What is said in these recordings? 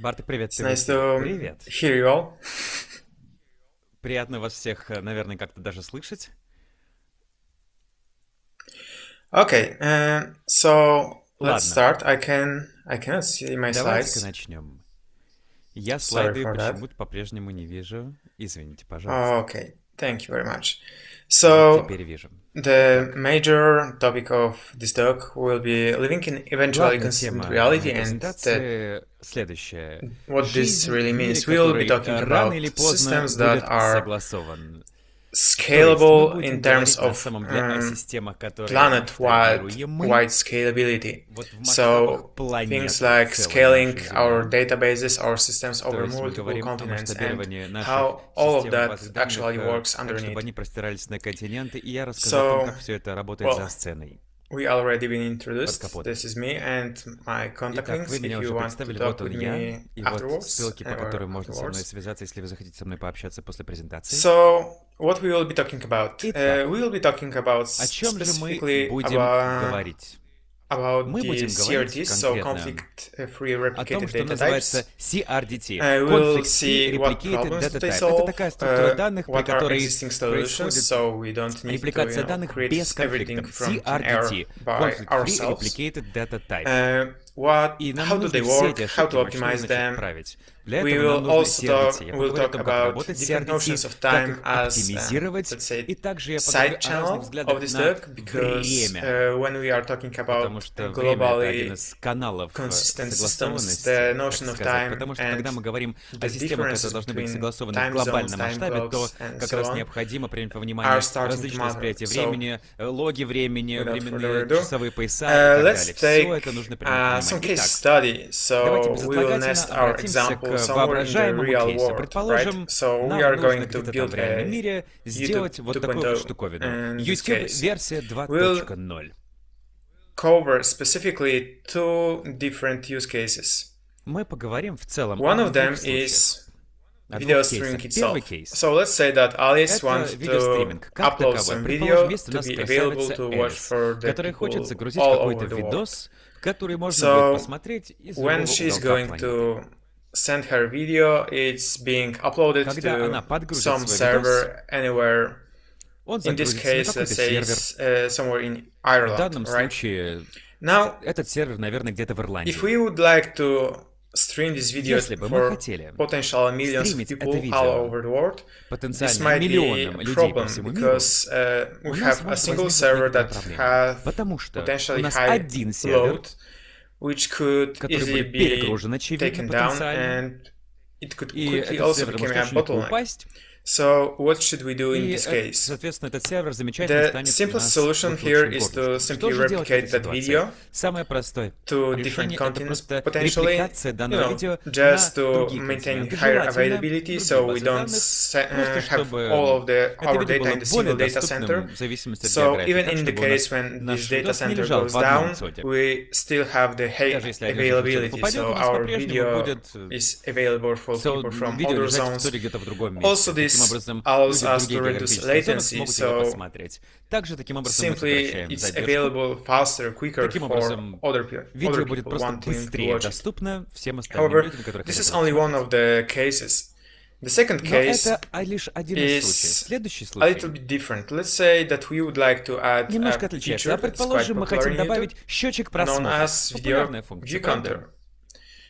Барток, привет. It's nice to Привет. hear you all. Приятно вас всех, наверное, как-то даже слышать. Okay, so let's Ладно, start. I cannot see my давайте-ка slides. начнем. Я Sorry слайды for that. почему-то по-прежнему не вижу. Извините, пожалуйста. Okay, thank you very much. Вот So теперь вижу. the Так. major topic of this talk will be living in eventually Главная consistent тема reality, моей and that презентации следующая. what this Жизнь really в мире, means. We will be который talking рано или about поздно systems that будет are согласован. То есть мы scalable будем in terms говорить на of самом деле о системах, которые planet-wide масштабируемы, scalability. вот в масштабах So планеты things в like целом scaling нашей our Земли. databases, our systems То over есть мы multiple говорим о continents, and масштабировании наших how all of систем that базы данных, actually works так, чтобы underneath. они простирались на континенты, и я расскажу о том, So, как все это работает за well, сценой, we already been под introduced. капотом. This is me and my contact Итак, вы links if меня you уже want to представили, talk вот он with я, me и вот afterwards ссылки, по or которым можно со мной afterwards. связаться, если вы захотите со мной пообщаться после презентации. So, what we will be talking about? Итак, We will be talking about о чем же мы specifically будем говорить? about Мы the будем говорить CRDs, so конкретно conflict-free о том, replicated что data называется types. CRDT, We'll Conflict see Free what Replicated problems Data they Type. Это solve, такая структура данных, при what are которой existing solutions, происходит so we don't need to, репликация данных create без everything конфликтов. from thin air CRDT, by Conflict Free ourselves. Replicated Data Type. How И нам do нужно they все work, эти how ошибки to вручную, optimize значит, them. править. Для We этого нам will нужно also CRDT. Я we'll поговорю о talk том, как about работать с different notions CRDT, of как time их as, оптимизировать, let's say, и также я side поговорю о разных channel of взглядах this на talk, because время. when we are talking Потому about что время — это один globally из каналов consistent systems, согласованности, the так notion of сказать. time Потому что and когда мы говорим о the системах, которые differences должны быть between согласованы в time zones, глобальном time масштабе, то clocks, and как so раз on необходимо принять во are внимание starting to различные matter. восприятия So, времени, логи времени, without further временные ado, часовые пояса и так let's далее. Все это take нужно принять в some внимание. case Итак, study. давайте So we will безотлагательно nest our обратимся example к somewhere in the воображаемому real кейсу. world, right? Предположим, So we нам are нужно going to где-то там build в реальном a мире YouTube сделать вот такую вот 2.0 штуковину. in this YouTube case. версия We'll 2.0. cover specifically two different use cases. Мы поговорим в целом One о of them двух случаях. is О video двух streaming кейсах. itself. Первый кейс So let's say that Alice — это wants to видеостриминг как upload таковой. some Предположим, video есть у to нас be available красавица to watch Элис, for the которая хочет people загрузить all какой-то over the world. видос, который можно будет So посмотреть из when любого she's уголка going планеты. to send her video, it's being uploaded Когда она to подгрузит some свой видос, server anywhere. он In this загрузится на case, let's какой-то say сервер. somewhere in В Ireland, данном right? случае Now, этот сервер, наверное, где-то в if Ирландии. we would like to stream this video Если бы мы for хотели potential millions of стримить это people all видео over the world, this потенциально might be миллионам a людей по problem всему миру, because у we нас have a может single возникнуть server некоторая that проблема. has Потому что у potentially нас high один сервер, load, which could который easily будет be перегружен, очевидно, taken down, потенциально. and it could И quickly этот also сервер become может a очень легко bottleneck. упасть. So what should we do in И, this case? соответственно, этот сервер замечательно The станет у simplest нас solution вот here лучшим is to горлышком. Что simply же делать в replicate этой that ситуации? video Самое простое to different решение — это continents просто potentially, репликация данного видео на just to другие maintain континенты, higher желательно availability, другие so we базы don't данных, просто have чтобы all of это our видео data было in the более single data center. доступным в зависимости от So географии. even Так, in the чтобы у нас case when наш this data видос не center лежал goes в одном down, цоде. we still have the high Даже если один из этих цодов availability, упадет, so у нас our по-прежнему video будет is available for people from видео other лежать в zones. цоде где-то в другом месте. Also, Таким this образом, allows люди в us других to reduce географических зонах latency, смогут его so посмотреть. Также, таким образом, мы simply сокращаем it's задержку. available faster, quicker Таким for образом, other видео будет people просто wanting to быстрее watch it. доступно всем остальным However, людям, которые this хотят is его only one посмотреть. of the cases. The second Но case это лишь один из случаев. is Следующий a little случай bit different. Let's say that we would like to add немножко a отличается. feature А that's quite предположим, мы popular хотим in YouTube, добавить счетчик known просмотров. as video Популярная view функция, правда? counter.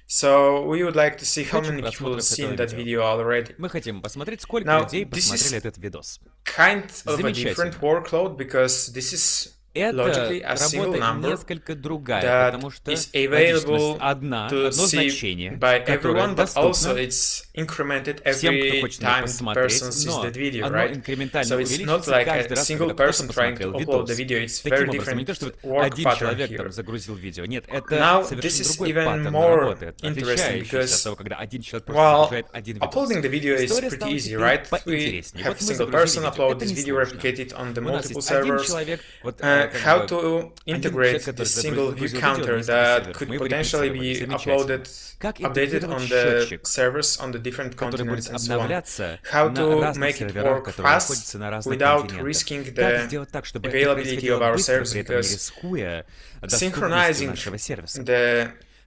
So we would like to see how Счетчик many people просмотров seen этого that видео. video already. Мы хотим посмотреть, сколько Now, людей this посмотрели is этот видос. kind of a Замечательно. different workload because this is Это logically a single работа number несколько другая, that потому что is логичность available одно to see значение, by которое everyone, but also доступно it's incremented всем, кто every хочет на это time person посмотреть, sees но the video, оно right? инкрементально So it's not увеличивается like каждый a раз, single когда кто-то person trying to посмотрел upload the видос. video. It's very Таким образом, не different то, что вот work один pattern человек там here. загрузил видео. Нет, это Now, this совершенно is другой even паттерн more работы, interesting отличающийся от because того, когда один человек просто while загружает один uploading видос. the video is История pretty стала easy, теперь right? We поинтереснее. have Вот мы single загрузили person видео, upload это this video, несложно. replicate it on the У нас multiple есть один servers. человек, вот How to один integrate человек, который this single view загрузил видео counter на несколько that серверов. could Мы его potentially реплицировали. be Замечательно. uploaded, Как updated интегрировать on the счетчик, servers on the different который будет continents and so on. обновляться How на to разных make it серверах, work которые fast находятся на разных without континентах. risking Как the сделать так, чтобы это availability происходило of our быстро, service, при этом не because рискуя доступностью synchronizing нашего сервиса? the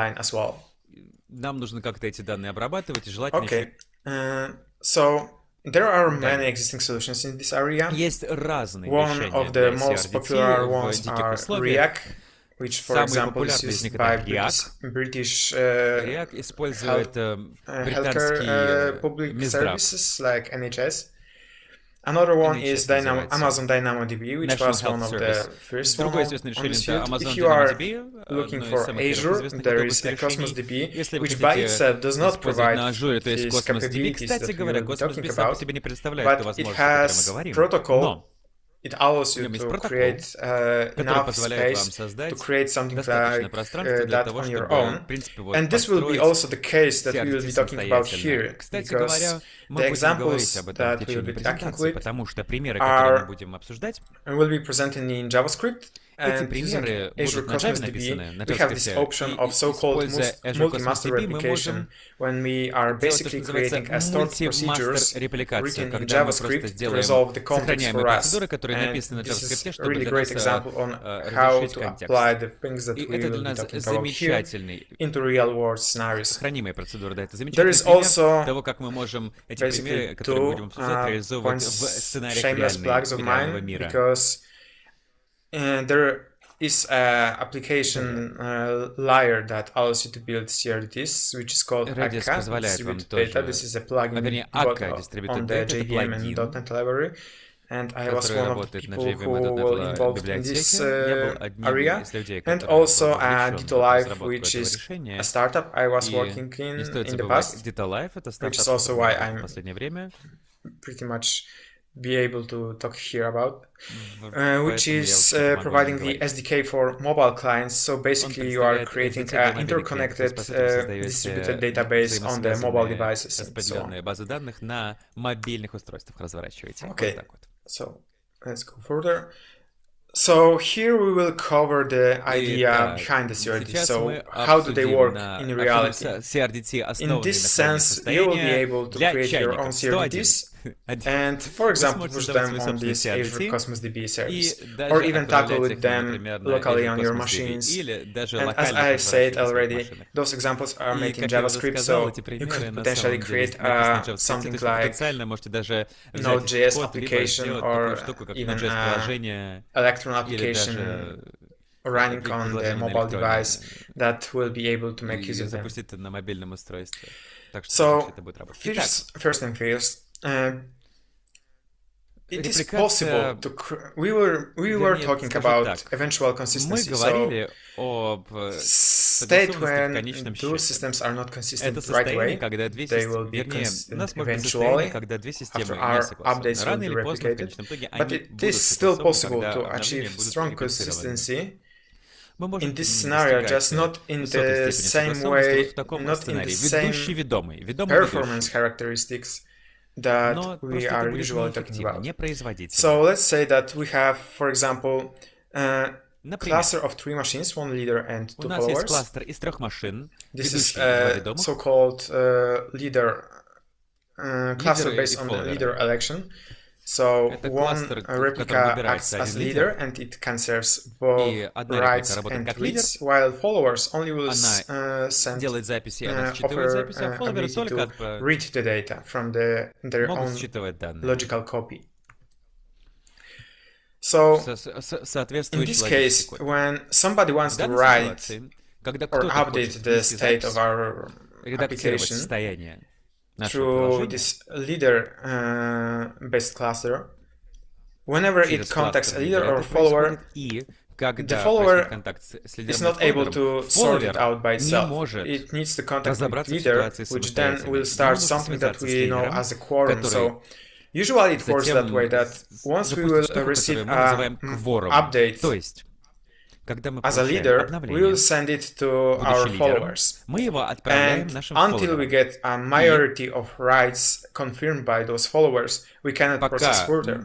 online as well. нам нужно как-то эти данные обрабатывать, и желательно Okay. So there are many existing solutions in this area. есть разные One решения of для the most popular CRDT в ones диких are условиях. React, which, for Самый example, is популярный из used них by это British React использует healthcare британские public Минздрав. services like NHS. Another one is NHS называется. Amazon DynamoDB, which National was one Health of Service. the first Другое one известное on решение this это field. Amazon If you are DynamoDB, looking одно из for самых первых Azure, известных there готовых is a Cosmos решений. DB, Если вы which by хотите itself does not использовать provide на Azure, то есть these Cosmos DB, capabilities кстати that we говоря, will be Cosmos talking DB сам по about, себе не представляет ту but it возможность, о которой мы has говорим. protocol. Но It allows в you нем есть to протокол, create который enough позволяет вам space to создать create something достаточно like пространства для that того, on your чтобы, own. в принципе, вот And this will be построить also the case that we will CRDT be talking about самостоятельно. here, Кстати because говоря, мы the будем говорить examples об этом в that we will течение be talking презентации, with потому что примеры, которые мы are будем обсуждать, will be presented in JavaScript. эти And using примеры Azure будут на Java Cosmos DB, написаны, на we have this JavaScript, option и of so-called используя Azure Cosmos multi-master DB, мы replication, можем when we are делать то, что basically называется creating a stored procedures multi-master репликацию, written in когда мы просто JavaScript to сделаем resolve the context сохраняемые for us. процедуры, которые And написаны на this is JavaScript, a чтобы really для great нас example on how разрешить to контекст. apply the things that И we это will для be нас talking about here замечательный, into real-world scenarios. сохранимая процедура, да, это There замечательный is пример also того, как мы можем эти basically примеры, которые мы будем обсуждать, реализовывать в points, сценариях shameless plugs of реального mine, мира. because there is a application layer that allows you to build CRDs, which is called Redis akka, позволяет вам distributed data. тоже, This is a plugin вернее, got Akka Distributed on the Data, это JVM and плагин, .NET library. And I was который one of the работает на people JVM who и were .NET involved in this библиотеке. Я был одним area. из людей, And который был also вовлечен в Ditto Live, разработку which этого is решения. a startup I was И working не стоит in the забывать, past, Ditto Live — это which стартап, is also который why работает в I'm последнее время. pretty much be able to talk here about, Поэтому which я is очень могу providing о the нем говорить. SDK for mobile clients. So Он basically, you are представляет creating SDK для an мобильных клиентов, то есть, interconnected по сути, вы distributed создаете database on the mobile взаимосвязанные, devices and so on. распределенные базы данных на мобильных устройствах, разворачиваете. Вот Okay, так вот. so let's go further. So here we will cover the idea Итак, behind the CRD. сейчас So мы how do they обсудим work на in reality? CRDT, In основанные this на хранении sense, you will be состояния able to для create your own чайников. 101. CRDs and, for example, сможете push создавать them свой on собственный this Azure CRDT Cosmos DB и service, даже or even tackle отправлять with их, them например, на locally Azure on your Cosmos DB machines. или даже And as локально I said разворачивать на своих already, машинах. those examples are И, made in как я уже JavaScript, сказал, so эти you примеры could на potentially самом деле create написаны на JavaScript, то something есть вы like потенциально можете даже взять Node.js этот код, либо application сделать такую or штуку, как even Node.js-приложение, Electron или application даже running on the приложение на mobile электроне, device that will be able to make и use of them. запустить это на мобильном устройстве. Так что So, это будет работать. Итак, first and first, it is репликация, possible to we were вернее, talking скажу about так, eventual мы consistency. So говорили об state согласованности в when конечном two счете. systems are not Это consistent right состояние, away, когда две they системы, will be вернее, у consistent нас может быть состояние, eventually когда две системы after не our согласны. updates will Рано be или поздно, в replicated. конечном итоге, But они it будут is still согласованы, possible когда to обновления achieve будут strong реплицированы. consistency Мы можем in this scenario, just not in высокой the степени same согласованности way, вот в таком not in the сценарии. same Ведущий ведомый, ведомый performance ведущий. characteristics that Но we просто это are будет usually talking неэффективно, about. непроизводительно. So let's say that we have, for example, a Например, cluster of 3 machines, 1 leader and у 2 нас есть followers. кластер из 3 машин, This is ведущий и 2 a ведомых, so-called leader cluster лидеры based и on фолловеры. leader election. So Это one кластер, в replica котором acts выбирается as один leader лидер, and it conserves both и одна writes реплика работает and как лидер, reads, while followers only will она send делает записи, она считывает offer записи, а фолловеры ability только to read the data from their могут own считывать данные. logical copy. So in Соответствующей this case, логистике. when somebody wants В to данной write ситуации, когда or кто-то update хочет the внести state запись, of our редактировать application состояние нашего through приложения this leader-based cluster, whenever it через contacts a кластер leader лидера, or это follower, происходит, и когда the follower происходит контакт с is лидером not и able фолловером, to sort it фолловер out by не itself. может It needs to contact with разобраться в leader, ситуации which then самостоятельно. will Ему start нужно something that связаться с we know лидером, as a quorum. который So usually it works that way, that once we will запустит штуку, receive которую мы a называем кворум. update То есть, когда мы as a получаем leader, we обновление, will send it to our будучи лидером, followers. мы его отправляем And нашим until we фолловерам. get a majority of writes confirmed by those followers, we cannot Пока process further.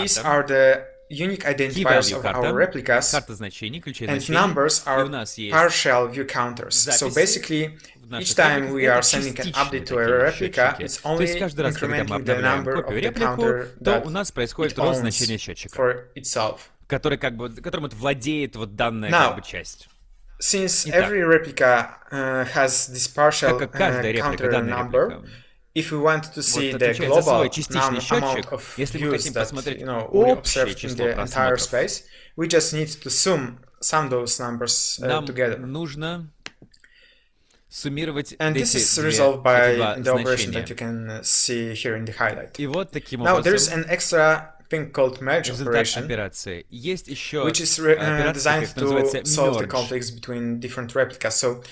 These карта. are the unique Key identifiers value of our replicas, карта значений, ключей and значений, numbers и are у нас есть partial view counters. So записи basically, в наших each time репликах we это are sending an частичные update to a такие replica, счетчики. it's То есть only каждый раз, когда мы incrementing the обновляем number копию of the реплику, counter то that у нас происходит it рост owns значения счетчика, for itself. который как бы, которым вот владеет вот данная Now, как бы часть. Since Итак, every replica has this partial так как каждая реплика, counter данная number, реплика, if we want to see вот the отвечает за свой global частичный amount счетчик, of если мы views хотим that посмотреть we общее observed in число the entire просмотров, space, we just need to sum those numbers нам together. нужно суммировать And this эти is два resolved by the operation значения. that you can see here in the highlight. И вот таким Now there is образом an extra thing called merge результат operation, операции. Есть еще which is операция, designed как называется, to solve the merge. conflicts between different replicas. So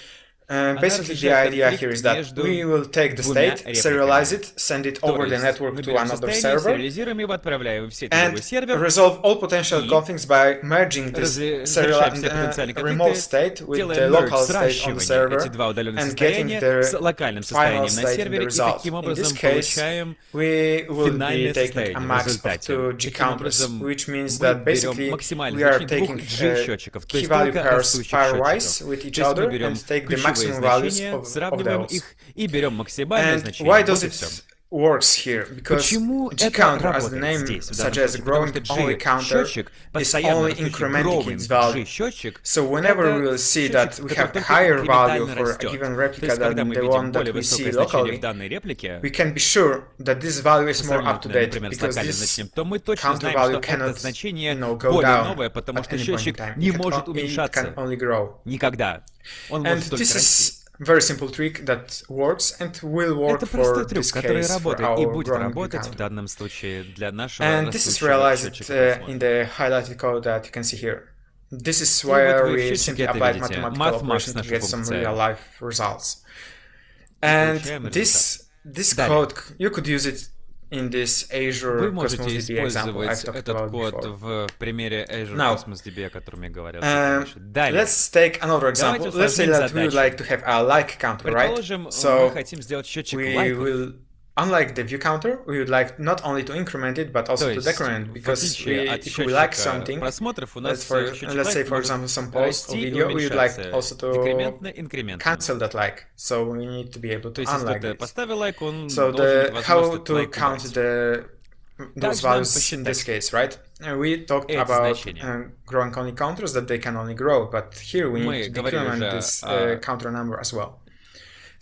Она basically the разрешает idea here is that между we will take the двумя state, serialize репликами. it, send it То over the есть network мы to берем another состояние, server, сериализируем его, отправляем в сеть and другой сервер, resolve all potential и conflicts by merging this разрешаем все потенциальные remote конфликты, state with the делаем local merge, state on the сращивание server эти два удаленных and getting состояния the с локальным final состоянием на state in the сервере, и result. таким In this образом case, получаем we will be финальное taking a состояние в max of результате. 2 G Таким counters, образом, which means мы that берем basically максимальное we are значение taking двух G-счетчиков, то key есть value только pairs растущих pairwise счетчиков. with each То есть мы other берем and take the ключевые maximum values значения, of сравниваем those. их и берем максимальное And значение. why Вот does и it все. works here? Because Почему G это counter, as the работает name здесь, в данном suggests, случае? Потому growing что only counter G-счетчик, is постоянно only растущий incrementing growing its value. G-счетчик, So whenever we will see that we have a higher value for a given то replica есть, когда than мы the видим one that более we see высокое значение в locally, данной реплике, we can be sure that this value is more up to date например, с because локальным this значением, то мы точно counter знаем, value что это cannot, значение go более down новое, потому at что any point in счетчик time. не It может can уменьшаться only grow. никогда. Он And может только this расти. is very simple trick that works and will work Это for простой трюк, this который case for работает и our будет growing работать в counter. данном случае для нашего And this is растущего realized счетчика in просмотра. the highlighted code that you can see here. This is И вот where вы в we счетчике simply это applied видите. mathematical Math-max operation to наша get some функция. real life results. And получаем this Далее. code, you could use it in this Azure Вы можете Cosmos DB example I've использовать talked этот about код before. в примере Azure Now, Cosmos DB, о котором я говорил чуть раньше. Далее. let's take another example. Давайте Let's say усложним that we would задачу. like to have a like counter, right? Предположим, мы So хотим сделать счетчик we лайков. will, unlike the view counter, we would like not only to increment it, but То also to есть, decrement, в because отличие от if we like счетчика something, просмотров, у нас счетчик let's say, лайков for может example, some post or расти и video, we would like уменьшаться also to декрементно, инкрементно. cancel that like. So we need to be able То to есть, если unlike кто-то it. поставил лайк, он So должен иметь how возможность этот to лайк count убрать. those Также нам values in this посчитать case, right? We talked эти about значения. growing only counters, that they can only grow, but here we Мы need to говорили decrement уже this о counter number as well.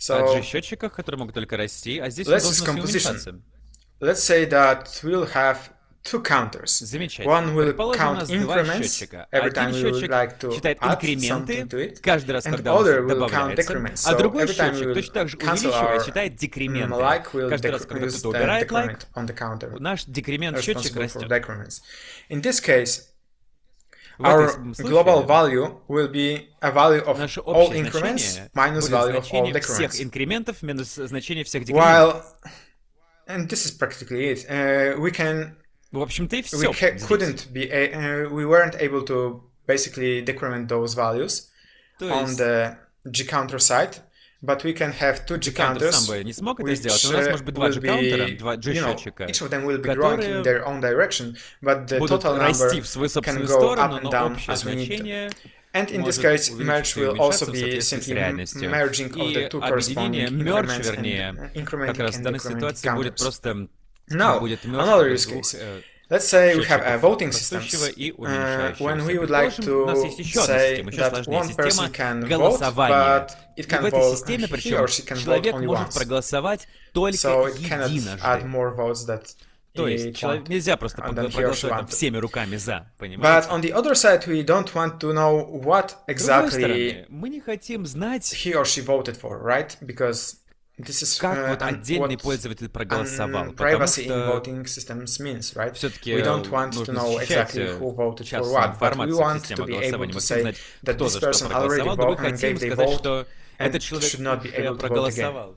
О So G-счетчиках, которые могут только расти, а здесь он let's должен use расти и composition. уменьшаться. Let's say that we'll have two counters. Замечательно. One will Предположим, у count нас два increments счетчика. every Один time we would счетчик like to считает add инкременты something to it, каждый раз, and когда он other will count добавляется, decrements. а So другой every time we счетчик will точно так же cancel увеличивая our считает декременты. like will Каждый раз, когда use кто-то the убирает лайк, decrement on the counter, наш декремент счетчик responsible for растет. decrements. In this case, В our этом global случае value will be a value of наше all общее increments значение minus будет value of all значение всех decrements. инкрементов минус значение всех декрементов. While, and this is practically it, В общем-то и все. we weren't able to basically decrement those values on the G counter side, but we can have two G G-counter counters, сам бы не смог это which сделать. У нас может быть два will G-каунтера, be, два G-счетчика, each of them will be growing in которые their own direction, but the будут total number расти в свою can собственную go up сторону, and но down общее as we need to. значение And in this может case, merge увеличиться и will also уменьшаться в be соответствии с simply реальностью. merging of the И two объединение, corresponding merge, increments вернее, and как incrementing раз в and данной decrementing ситуации будет counters. просто Now, будет merge another use двух case. Let's say we have a счетчиков voting systems. растущего и уменьшающегося. When we would like Предположим, у нас есть to еще одна say система, еще that сложнее one person система can vote, голосования. but it И в can этой vote, системе, he причем, or she can vote человек only может once. проголосовать только So it cannot add единожды. more votes that То he есть человек, want. нельзя просто and then he or she проголосовать там want. всеми руками за, But понимаете? on the other side, we don't want to know what С другой exactly стороны, мы не хотим знать, he or she voted for, right? Because this is как вот отдельный what пользователь проголосовал, потому privacy in что voting systems means, right? все-таки We don't want to нужно know защищать exactly who voted for частную what, but we информацию в want системе to be able голосования. to Мы say хотим знать, that кто this за что person already проголосовал, но мы хотим gave the сказать, vote что and этот человек should not be уже able to vote again. проголосовал.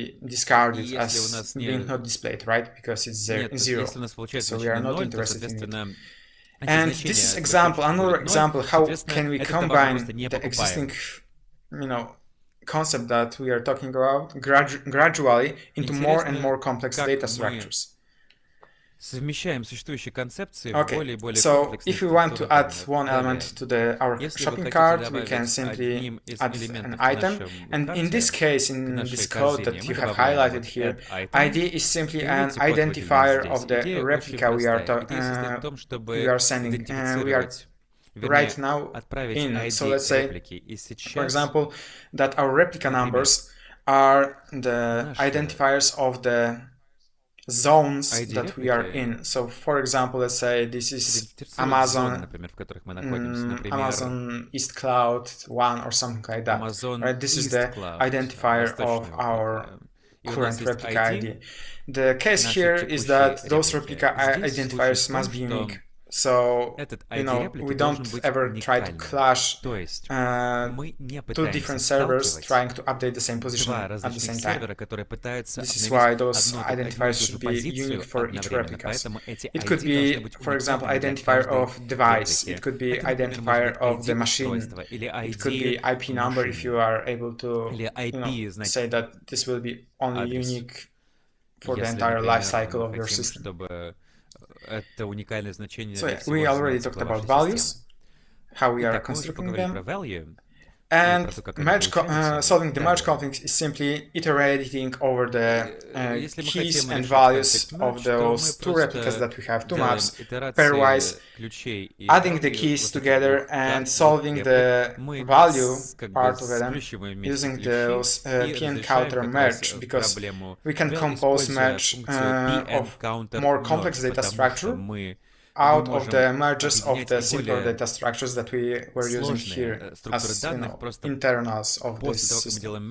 we discard И it если у as нас being не... not displayed, right? Because it's Нет, zero. если у нас получается So we are значение not 0, то, interested in it. соответственно, эти And this is значения example, точки another будет 0, example, how соответственно, can we этот товар мы просто combine не the existing, покупаем. you know, concept that we are talking about gradually into more and more complex как data мы structures. совмещаем существующие концепции в Okay, более и более so комплексные if we want to структуры add данных. one element Далее, to our если вы shopping хотите cart, we can добавить simply одним из add an элементов в item. нашем And in карте this case, к in нашей this code корзине, that мы you have добавляем highlighted вот here, add item. ID is simply an Видите, код выделен identifier здесь. of the Идея очень replica we are простая. Идея состоит в том, we чтобы are sending. We are идентифицировать, right вернее, now отправить in. ID So let's say, реплики. И for сейчас, example, that our replica например, numbers are the наши identifiers of the zones ID that we are реплики in. So, for example, let's say this is идентифицируют зоны, Amazon, например, в которых мы находимся. Например, Amazon East Cloud 1 or something like that. Amazon Right? This is East the Cloud, identifier of восточное our облако. И у нас current есть replica ID ID. The case нашей here is текущей that those реплики. replica Здесь случай identifiers в том, must be что unique. So, этот you ID know, реплики we должен don't быть ever try to уникальным. clash То есть мы не two пытаемся different servers сталкивать trying to update the same position два at the различных same time. сервера, которые пытаются This is why обновить those одну и ту identifiers же should be позицию unique for each одновременно. replicas. Поэтому эти It ID could должны be, быть for example, уникальными для identifier каждой of device. реплики. It could be Это, например, identifier может of быть the ID machine. устройства или It could be ID IP number if you машины. are able to, Или you know, IP, say значит, that this will be only адрес. unique for the Если, entire life например, cycle мы of your хотим, system. чтобы это уникальное значение So для yeah, всего we already разумного talked цикла about вашей values, системы. how we are Итак, мы уже constructing поговорили про them. value. And merge solving the merge conflicts is simply iterating over the keys and values of those two replicas that we have, two maps, pairwise, adding the keys together and solving the value part of them using those p counter merge, because we can compose merge of more complex data structure out of the merges of the simpler data structures that we were using here as, you know, internals of this system.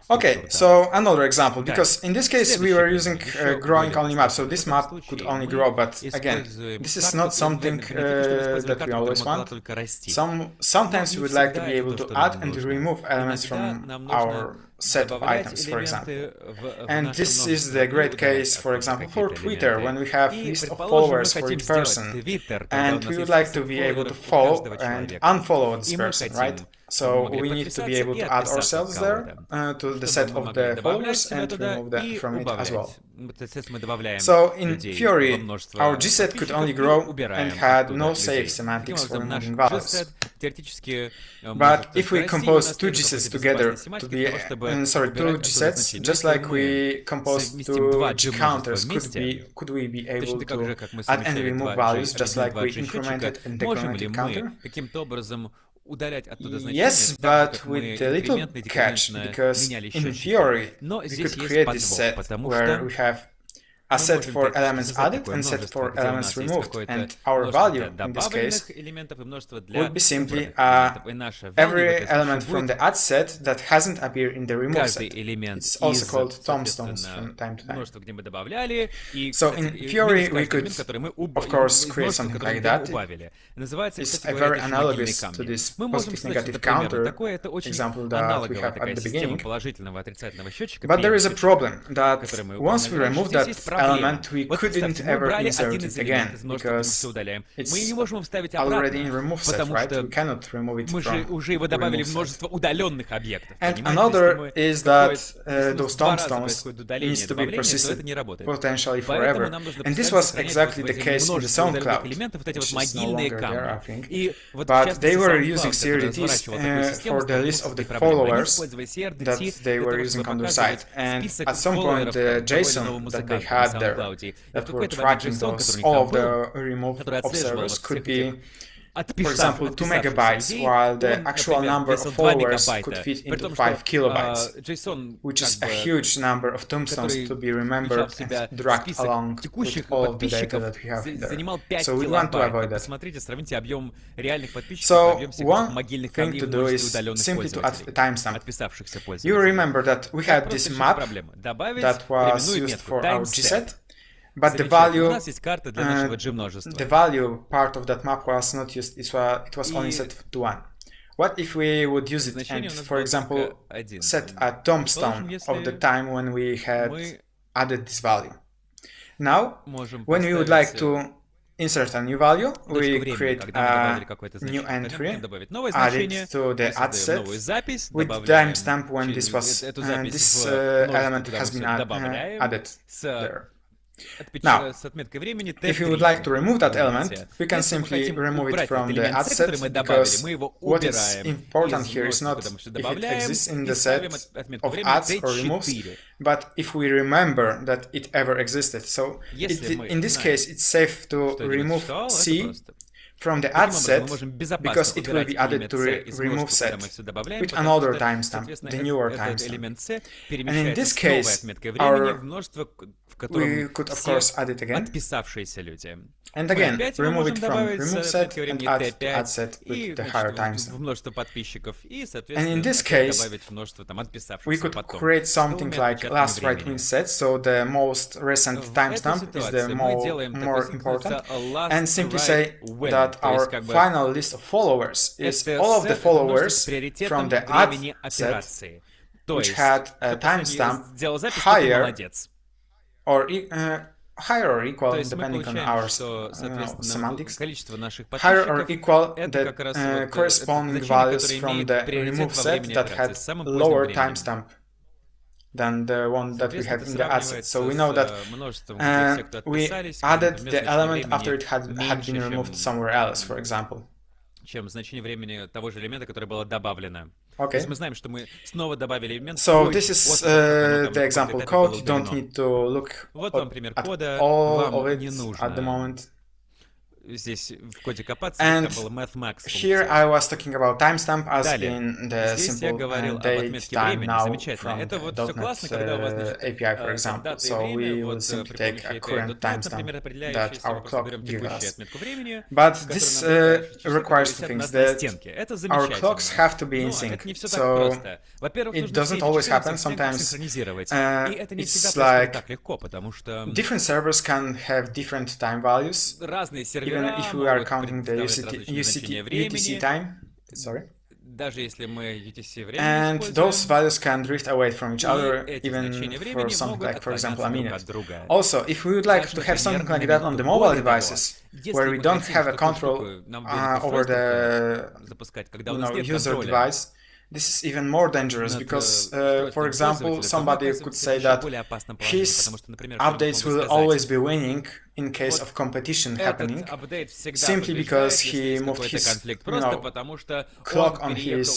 Okay, so another example, because in this case we were using growing only map, so this map could only grow, but again, this is not something that we always want. Sometimes we would like to be able to add and remove elements from our set of items, for example. And this is the great case, for example, for Twitter, when we have list of followers for each person, and we would like to be able to follow and unfollow this person, right? So we need to be able to add ourselves there to the set of the followers and remove them from it as well. So in theory, our gset could only grow and had no safe semantics for removing values. But if we compose two gsets together to be, two gsets, just like we composed two g counters, could we be able to add and remove values just like we incremented and decremented counter? Yes, but with a little catch, because in theory, we could create this set where we have a set for elements added and set for elements removed, and our value in this case would be simply every element from the add set that hasn't appeared in the remove set. It's also called tombstones from time to time. So in theory we could, of course, create something like that. It's very analogous to this positive negative counter example that we have at the beginning. But there is a problem that once we remove that element, we couldn't ever insert it again, because it's already in remove set, right? We cannot remove it from the remove set. And another is that those tombstones needs to be persisted potentially forever. And this was exactly the case in the SoundCloud, which is no longer there, I think. But they were using CRDTs for the list of the followers that they were using on their site. And at some point, the JSON that they had there that were tracking those, all of the removed observers could be, for example, 2 megabytes, while the actual number of followers could fit into 5 kilobytes, which is a huge number of tombstones to be remembered and dragged along with all of the data that we have there. So we want to avoid that. So one thing to do is simply to add a timestamp. You remember that we had this map that was used for our gset, but the value part of that map was not used. It was only set to 1. What if we would use it and, for example, set a tombstone of the time when we had added this value? Now, when we would like to insert a new value, we create a new entry, add it to the add set with timestamp when this element has been added there. Now, if you would like to remove that element, we can simply remove it from the add set, because what is important here is not if it exists in the set of adds or removes, but if we remember that it ever existed. So in this case, it's safe to remove C from the add set, because it will be added to remove set with another timestamp, the newer timestamp. And in this case, we could of course add it again. And again, remove it from remove set and add to add set with the higher timestamp. And in this case, we could create something like last right win set, so the most recent timestamp is the more important, and simply say that our final list of followers is all of the followers from the add set which had a timestamp higher or equal, depending on our semantics, higher or equal the corresponding values from the remove set that had lower timestamp than the one that we have in the add set. So we know that we added the element after it had been removed somewhere else, for example. Okay. So this is the example code. You don't need to look at all of it at the moment. And here I was talking about timestamp as in the simple date, time, now from the .NET API, for example. So we will simply take a current timestamp that our clock gives us. But this requires two things. That our clocks have to be in sync. So it doesn't always happen. Sometimes it's like different servers can have different time values. Even if we are counting the UTC time, and those values can drift away from each other, even for something like, for example, a minute. Also, if we would like to have something like that on the mobile devices, where we don't have a control over the user device, this is even more dangerous, because, for example, somebody could say that his updates will always be winning in case of competition happening, simply because he moved his clock on his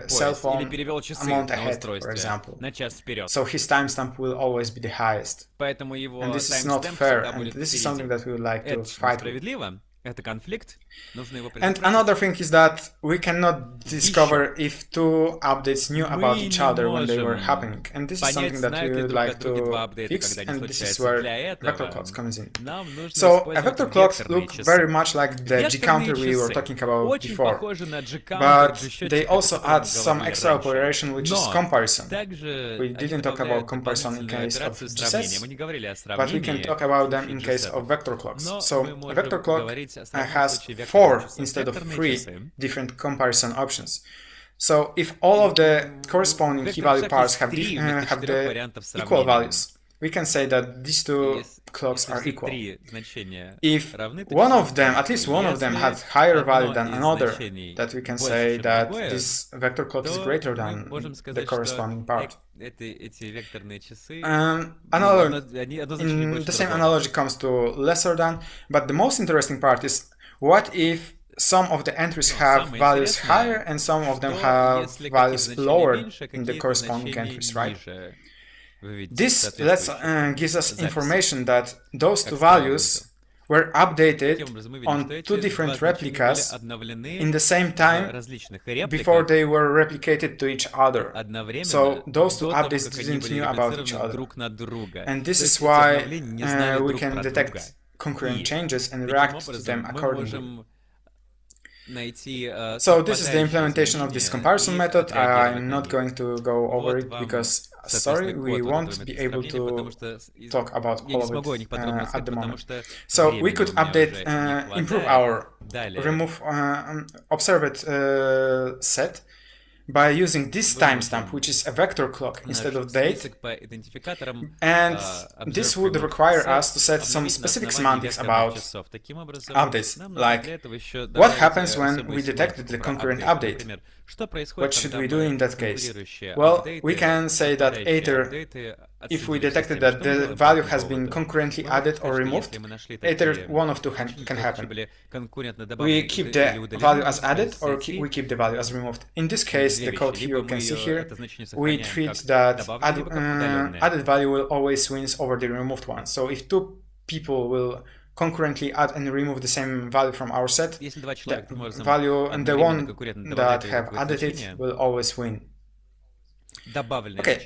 cell phone a month ahead, for example. So his timestamp will always be the highest. And this is not fair, and this is something that we would like to fight with. And another thing is that we cannot discover if two updates knew about each other when they were happening. And this is something that we would like to fix, and this is where vector clocks comes in. So vector clocks look very much like the G counter we were talking about before, but they also add some extra operation, which is comparison. We didn't talk about comparison in case of G sets, but we can talk about them in case of vector clocks. So a vector clock has 4 instead of 3 different comparison options. So if all of the corresponding key value pairs have the equal values, we can say that these two clocks are equal. If one of them, at least one of them, had higher value than another, that we can say that this vector clock is greater than the corresponding part. The same analogy comes to lesser than, but the most interesting part is, what if some of the entries have values higher and some of them have values lower in the corresponding entries, right? This gives us information that those two values were updated on 2 different replicas in the same time before they were replicated to each other. So those two updates didn't know about each other. And this is why we can detect concurrent changes and react to them accordingly. So this is the implementation of this comparison method. I'm not going to go over it because, sorry, we won't be able to talk about all of it at the moment. So we could update, improve our remove observed set by using this timestamp, which is a vector clock instead of date, and this would require us to set some specific semantics about updates, like what happens when we detected the concurrent update. What should we do in that case? Well, we can say that either if we detected that the value has been concurrently added or removed, either one of two can happen. We keep the value as added or we keep the value as removed. In this case, the code you can see here, we treat that added value will always wins over the removed one. So if two people will concurrently add and remove the same value from our set, the value and the one that have added it will always win. Okay,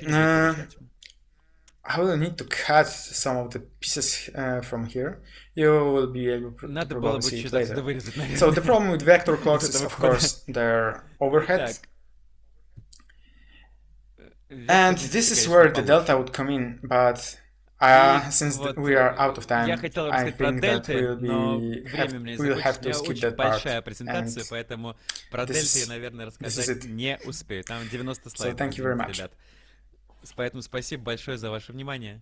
I will need to cut some of the pieces from here. You will be able to probably see it later. So the problem with vector clocks is, of course, their overhead. And this is where the delta would come in, but since we are out of time, I think that we'll have to skip that part. And this is it. So thank you very much. Поэтому спасибо большое за ваше внимание.